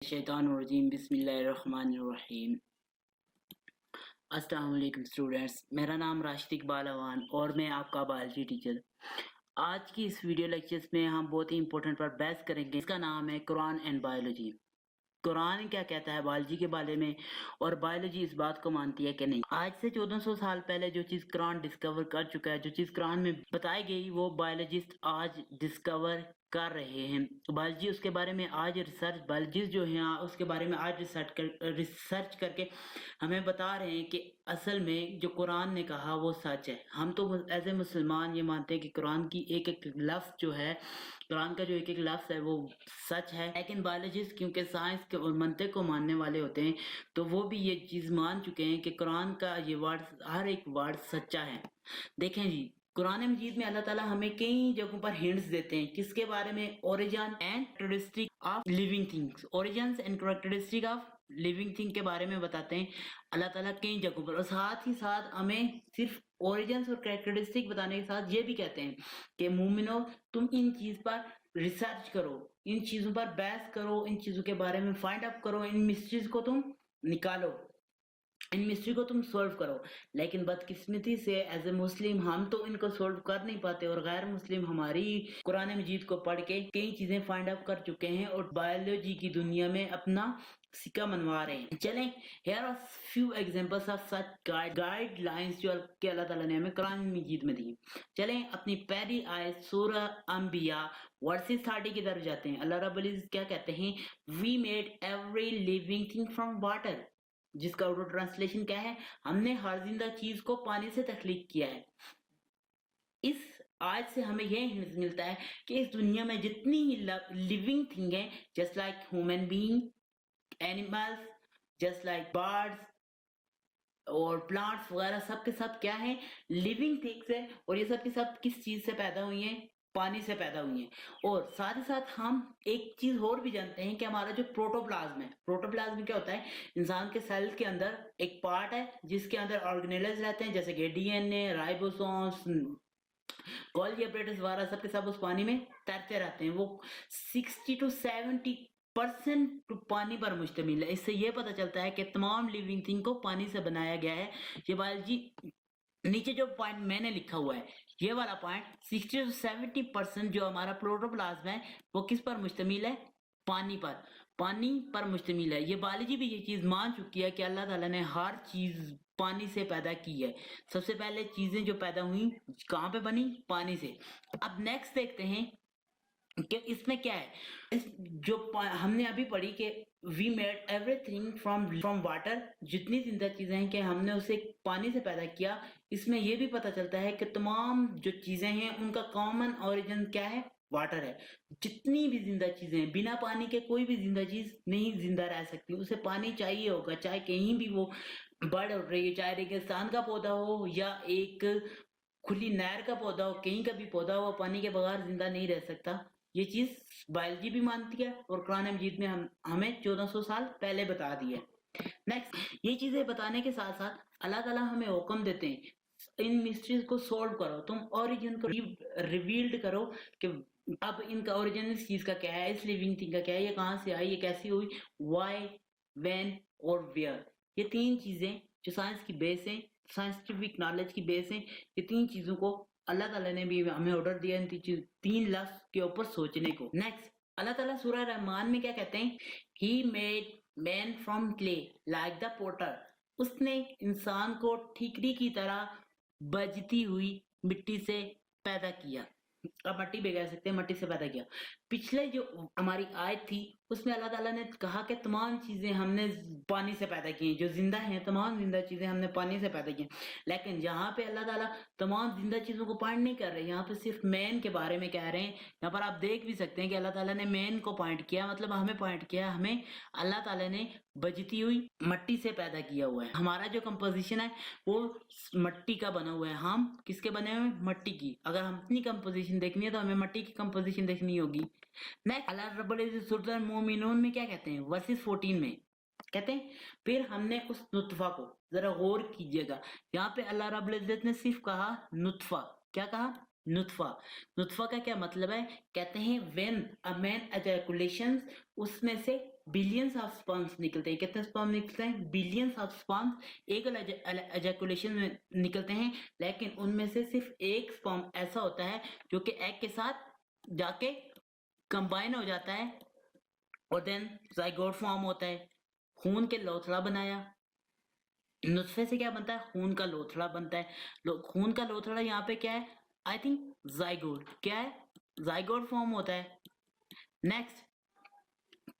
शैतानुर्रजीम बिस्मिल्लाहिर्रहमानिर्रहीम। अस्सलाम वालेकुम स्टूडेंट्स, मेरा नाम राशिद इकबाल अवान और मैं आपका बायोलॉजी टीचर। आज की इस वीडियो लेक्चर्स में हम बहुत ही इंपॉर्टेंट पर बहस करेंगे। इसका नाम है कुरान एंड बायोलॉजी। कुरान क्या कहता है बायोलॉजी के बारे में और बायोलॉजी इस बात को मानती है कि नहीं। आज से 1400 साल पहले जो चीज कुरान डिस्कवर कर चुका है, जो चीज कुरान में बताई गई, वो बायोलॉजिस्ट आज डिस्कवर कर रहे हैं। बायोलॉजी उसके बारे में आज रिसर्च, बायोलॉजिस्ट जो है उसके बारे में आज रिसर्च करके हमें बता रहे हैं कि असल में जो कुरान ने कहा वो सच है। हम तो एज ए मुसलमान ये मानते हैं कि कुरान की एक एक लफ्ज जो है, कुरान का जो एक एक लफ्ज है वो सच है। लेकिन बायोलॉजिस्ट क्योंकि साइंस के और मंतिक को मानने वाले होते हैं, तो वो भी ये चीज मान चुके हैं कि कुरान का ये वर्ड, हर एक वर्ड सच्चा है। देखें जी, कुरान मजीद में अल्लाह ताला हमें कई जगहों पर हिंट्स देते हैं। किसके बारे में? Origin and characteristic of living things. Origins and characteristic of living thing के बारे में बताते हैं अल्लाह ताला कई जगहों पर। और साथ ही साथ हमें सिर्फ ओरिजिन्स और कैरेक्टरिस्टिक बताने के साथ ये भी कहते हैं कि मोमिनो, तुम इन चीज पर रिसर्च करो, इन चीजों पर बहस करो, इन चीजों के बारे में फाइंड आउट करो, इन मिस्ट्रीज को तुम निकालो, इन मिस्ट्री को तुम सॉल्व करो। लेकिन बदकिस्मती से एज ए मुस्लिम हम तो इनको सॉल्व कर नहीं पाते, और गैर मुस्लिम हमारी कुरान मजीद को पढ़ के कई चीजें फाइंड आउट कर चुके हैं और बायोलॉजी की दुनिया में अपना सिक्का मनवा रहे हैं। चलें, here are few examples of such guidelines जो अल्लाह ताला ने हमें कुरान मजीद में दी। चलें अपनी पहली आयत सूरह अंबिया वर्सेस 30 की तरफ जाते हैं। अल्लाह रब्बुल इज्जत क्या कहते हैं? We made every living thing from water, जिसका उर्दू ट्रांसलेशन क्या है? हमने हर जिंदा चीज को पानी से तख्लीक किया है। इस आज से हमें यह हिंट मिलता है कि इस दुनिया में जितनी लिविंग थिंग है, just like human being, animals, just like birds और प्लांट्स वगैरह, सब के सब क्या है? लिविंग थिंग्स है। और ये सब के सब किस चीज से पैदा हुई हैं? पानी से पैदा हुई है। और साथ ही साथ हम एक चीज और भी जानते हैं कि हमारा जो प्रोटोप्लाज्म है, प्रोटोप्लाज्म क्या होता है? इंसान के सेल के अंदर एक पार्ट है जिसके अंदर ऑर्गेनेल्स रहते हैं, जैसे कि डीएनए, राइबोसोम्स, गोल्गी apparatus वगैरह, सब के सब उस पानी में तैरते रहते हैं। वो 60 to 70% पानी पर मुश्तमिल है। इससे ये पता चलता है कि तमाम लिविंग थिंग को पानी से बनाया गया है। ये बायोलॉजी नीचे जो पॉइंट मैंने लिखा हुआ है, ये वाला पॉइंट 60 से 70% जो हमारा प्रोटोप्लाज्म है वो किस पर मुश्तमिल है? पानी पर मुश्तमिल है। ये बायोलॉजी भी ये चीज मान चुकी है कि अल्लाह ताला ने हर चीज पानी से पैदा की है। सबसे पहले चीजें जो पैदा हुई कहाँ पे बनी? पानी से। अब नेक्स्ट देखते हैं कि इसमें क्या है। इस जो हमने अभी पढ़ी कि we made everything from water, जितनी जिंदा चीजें हैं कि हमने उसे पानी से पैदा किया। इसमें यह भी पता चलता है कि तमाम जो चीजें हैं उनका कॉमन ओरिजिन क्या है? वाटर है। जितनी भी जिंदा चीजें हैं, बिना पानी के कोई भी जिंदा चीज नहीं जिंदा रह सकती, उसे पानी चाहिए होगा। चाहे कहीं भी वो बढ़ रही है, चाहे रेगिस्तान का पौधा हो या एक खुली नहर का पौधा हो, कहीं का भी पौधा हो, पानी के बगैर जिंदा नहीं रह सकता। ये चीज बायोलॉजी भी मानती है और कुरान मजीद में हमें 1400 साल पहले बता दी है। नेक्स्ट, ये चीजें बताने के साथ साथ अल्लाह ताला हमें हुक्म देते हैं इन मिस्ट्रीज को सोल्व करो, तुम ओरिजिन को रिवील्ड करो कि अब इनका ओरिजिन इस चीज का क्या है, इस लिविंग थिंग का क्या है, ये कहां से आई, ये कैसी हुई, व्हाई, व्हेन और वेयर। ये तीन चीजें जो साइंस की बेस है, साइंटिफिक नॉलेज की बेस है, ये तीन चीजों को अल्लाह ताला ने भी हमें ऑर्डर दिया इन तीन लफ्ज के ऊपर सोचने को। नेक्स्ट, अल्लाह ताला सूरह रहमान में क्या कहते हैं? He made man from clay like the potter, उसने इंसान को ठीकरी की तरह बजती हुई मिट्टी से पैदा किया। अब मट्टी भी कह सकते हैं, मट्टी से पैदा किया। पिछले जो हमारी आयत थी उसमें अल्लाह ताला ने कहा कि तमाम चीजें हमने पानी से पैदा की, जो जिंदा हैं तमाम जिंदा चीजें हमने पानी से पैदा की। लेकिन यहाँ पे अल्लाह ताला तमाम जिंदा चीजों को पॉइंट नहीं कर रहे, यहाँ पे सिर्फ मैन के बारे में कह रहे हैं। यहाँ पर आप देख भी सकते हैं कि अल्लाह ताला ने मैन को पॉइंट किया, मतलब हमें पॉइंट किया, हमें अल्लाह ताला ने बजती हुई मट्टी से पैदा किया हुआ है। हमारा जो कंपोजिशन है वो मट्टी का बना हुआ है। हम किसके बने हुए? मट्टी की। अगर हम अपनी कंपोजिशन देखनी है तो हमें मट्टी की कंपोजिशन देखनी होगी। नेक्स्ट, अल्लाह रब्बुल इज्जत सूरह मोमिनून में क्या कहते हैं? वर्सेस 14 में कहते हैं, फिर हमने उस नुतफा को, जरा गौर कीजिएगा, यहाँ पे अल्लाह रब्बुल इज्जत ने सिर्फ कहा नुतफा। क्या कहा? नुतफा। नुतफा का क्या मतलब है? कहते हैं व्हेन अ मैन एजैकुलेशंस, उसमें से बिलियंस ऑफ स्पर्म्स निकलते हैं। कितने स्पर्म निकलते हैं? बिलियंस ऑफ स्पर्म्स एक एजैकुलेशन में निकलते हैं, लेकिन उनमें से सिर्फ एक स्पर्म ऐसा होता है जो कि एग के साथ जाके कंबाइन हो जाता है और देन जाइगोट फॉर्म होता है। खून के लोथड़ा बनाया, नुस्खे से क्या बनता है? खून का लोथड़ा बनता है। खून का लोथड़ा यहाँ पे क्या है? I think zygote. क्या है? जाइगोट फॉर्म होता है। नेक्स्ट,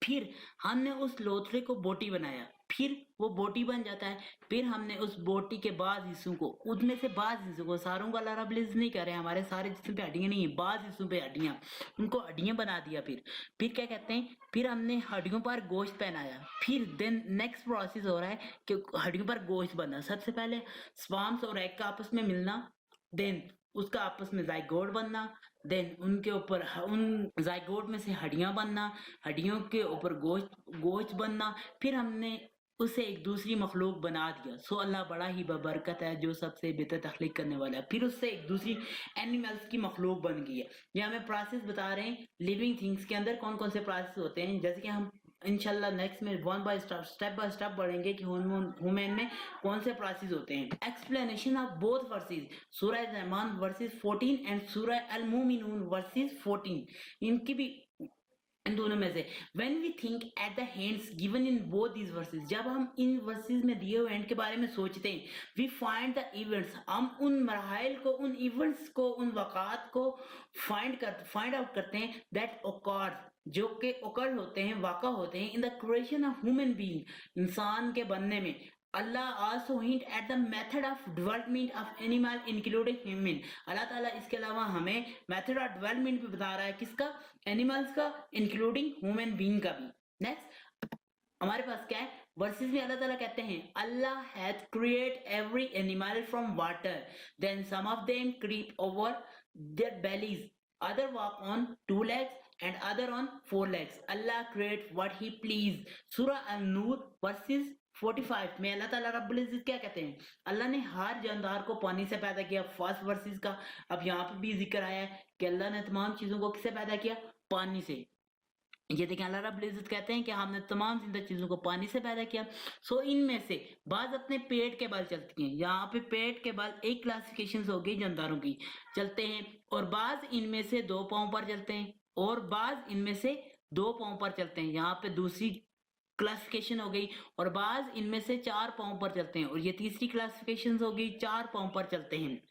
फिर हमने उस लोथड़े को बोटी बनाया, फिर वो बोटी बन जाता है। फिर हमने उस बोटी के बाद हिस्सों को, उसमें से बाद हिस्सों को, सारों का लारा ब्लिज नहीं कर रहे हैं, हमारे सारे जिस्म पे हड्डियां नहीं है, बाद हिस्सों पे हड्डियां, उनको हड्डियां बना दिया। फिर क्या कहते हैं? फिर हमने हड्डियों पर गोश्त पहनाया। फिर देन नेक्स्ट प्रोसेस हो रहा है कि हड्डियों पर गोश्त बनना। सबसे पहले स्पर्म्स और एग का आपस में मिलना, देन उसका आपस में जाइगोट बनना, देन उनके ऊपर उन जाइगोट में से हड्डियां बनना, हड्डियों के ऊपर गोश्त बनना। फिर हमने उसे एक दूसरी मखलूक बना दिया। सो अल्लाह बड़ा ही बबरकत है जो सबसे बेहतर तख्लीक करने वाला है। फिर उससे एक दूसरी एनिमल्स की मखलूक बन गई है। ये हमें प्रोसेस बता रहे हैं लिविंग थिंग्स के अंदर कौन कौन से प्रोसेस होते हैं, जैसे कि हम इंशाल्लाह नेक्स्ट में स्टेप बाय स्टेप बढ़ेंगे कि ह्यूमन में कौन से प्रोसेस होते हैं। एक्सप्लेनेशन ऑफ बोथ वर्सेस, सूरह रहमान वर्सेस 14 एंड सूरह अल मुमिनून वर्सेस 14, इनकी भी, इन दोनों में से when we think at the hands given in both these verses, जब हम इन वर्सेस में दिए हुए एंड के बारे में सोचते हैं, we find the events, हम उन मराहल को, उन इवेंट्स को, उन वक़ात को फाइंड आउट करते हैं that occur, जो कि occur होते हैं, वाक़ा होते हैं in the creation of human being, इंसान के बनने में। Allah also hint at the method of development of animal including human, अल्लाह ताला इसके अलावा हमें मेथड ऑफ डेवलपमेंट भी बता रहा है, किसका? एनिमल्स का, इंक्लूडिंग ह्यूमन बीइंग का भी। नेक्स्ट हमारे पास क्या है? वर्सेस में अल्लाह ताला कहते हैं Allah has create every animal from water, then some of them creep over their bellies, other walk on 2 legs and other on 4 legs. Allah create what he please. Surah An-Nur verses 45 में अल्लाह ताला रब्बुल इज्जत क्या कहते हैं? अल्लाह ने हर जानदार को पानी से पैदा किया। फर्स्ट वर्सेस का अब यहाँ पे भी जिक्र आया है कि अल्लाह ने तमाम चीजों को किससे पैदा किया? पानी से। ये देखें अल्लाह रब्बुल इज्जत कहते हैं कि हमने तमाम जिंदा चीजों को पानी से पैदा किया। सो इनमें से बाज अपने पेट के बल चलती हैं। यहाँ पे पेट के बल एक क्लासिफिकेशन हो गई जानदारों की, चलते हैं, और बाज इनमें से 2 पाँव पर चलते हैं, और बाज इनमें से 2 पाँव पर चलते हैं। यहाँ पे दूसरी क्लासिफिकेशन हो गई। और बाज इनमें से 4 पाँव पर चलते हैं, और ये तीसरी क्लासिफिकेशन हो गई, 4 पाँव पर चलते हैं।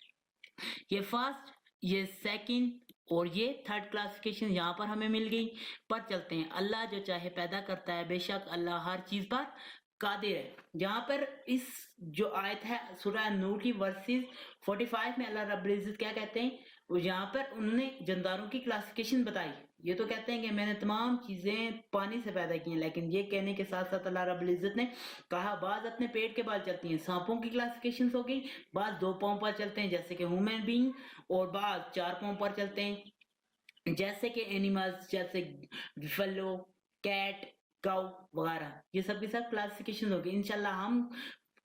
ये फर्स्ट, ये सेकंड और ये थर्ड क्लासिफिकेशन यहाँ पर हमें मिल गई। पर चलते हैं, अल्लाह जो चाहे पैदा करता है, बेशक अल्लाह हर चीज पर कादिर है। यहाँ पर इस जो आयत है सूरह नूर की वर्सेस 45 में अल्लाह रब्बुल इज्जत क्या कहते हैं? यहाँ पर उन्होंने जानदारों की क्लासिफिकेशन बताई। ये तो कहते हैं कि मैंने तमाम चीजें पानी से पैदा की हैं, लेकिन ये कहने के साथ साथ अल्लाह रब्बुल इज्जत ने कहा बाज अपने पेट के बाल चलती हैं। सांपों की क्लासिफिकेशन हो गई, बाज 2 पाँव पर चलते हैं जैसे कि ह्यूमन बीइंग, और बाज 4 पाँव पर चलते हैं जैसे कि एनिमल्स, जैसे बिफेलो, कैट, काउ वगैरह। ये सब के सब क्लासिफिकेशन हो गई। इंशाल्लाह हम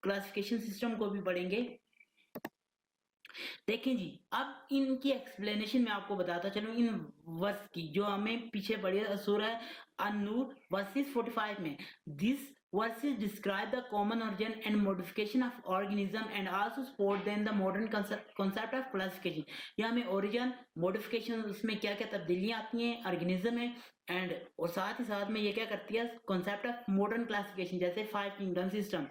क्लासिफिकेशन सिस्टम को भी पढ़ेंगे। देखें जी, अब इनकी एक्सप्लेनेशन मैं आपको बताता चलूं इन वर्स की जो हमें पीछे पढ़ी है सूरह अन-नूर वर्सेस 45 में। This verses describe the common origin and modification of organism and also support then the modern concept of classification. ये हमें origin, modification, उसमें क्या क्या तब्दीलियां आती हैं organism में, and और साथ ही साथ में ये क्या करती है? concept of modern classification, जैसे 5 kingdom system.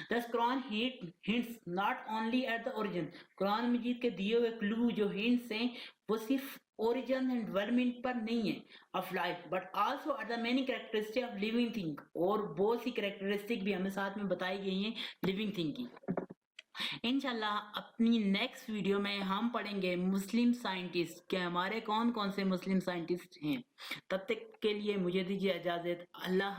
Thus Quran hints not only at the origin. Quran मजीद के दिए हुए क्लू जो hints हैं वो सिर्फ origin and development पर नहीं है of life, but also at the many characteristics of living thing, और बहुत सी characteristic भी हमें साथ में बताई गई हैं living thing की। इंशाल्लाह अपनी नेक्स्ट वीडियो में हम पढ़ेंगे मुस्लिम साइंटिस्ट के हमारे कौन कौन से मुस्लिम साइंटिस्ट हैं। तब तक के लिए मुझे दीजिए इजाजत। अल्लाह।